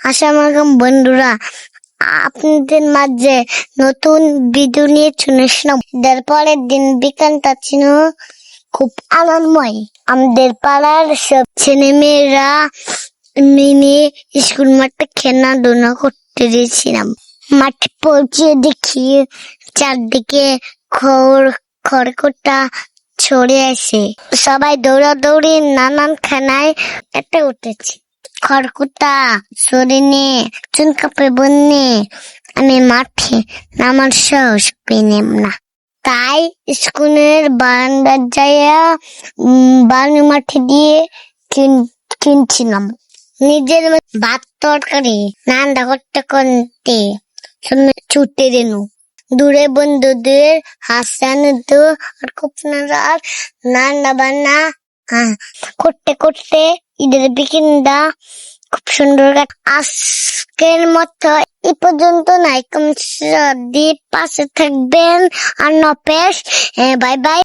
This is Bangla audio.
আসসালামু বন্ধুরা, আপনাদের মাঝে নতুন ভিডিও নিয়ে চলে আসলাম। পরের দিন বিকালটা ছিল খুব আনন্দময়। আমাদের পাড়ার সব ছেলে মেয়েরা মিলে স্কুল মাঠে খেলাধুলা করতে দিয়েছিলাম। মাঠে পৌঁছে দেখি চারদিকে খড়কুটা ছড়ে আসে। সবাই দৌড়াদৌড়ি নানান খানায় একটা উঠেছে। খড়কুটা শরীরে চুনকাপে বন্যে আমি মাঠে নামার সাহস পেলাম না। তাই স্কুলের বারান্দার যাইয়া বালু মাঠে দিয়ে কিনছিলাম। নিজের ভাত তরকারি রান্না করতে করতে ছুটে দিল। দূরে বন্ধুদের হাসানো আর খুব রান্না বান্না করতে করতে ঈদের বিকেলটা খুব সুন্দর। আজকের মতো এই পর্যন্ত নাই, পাশে থাকবেন আর নপেশ। Bye bye.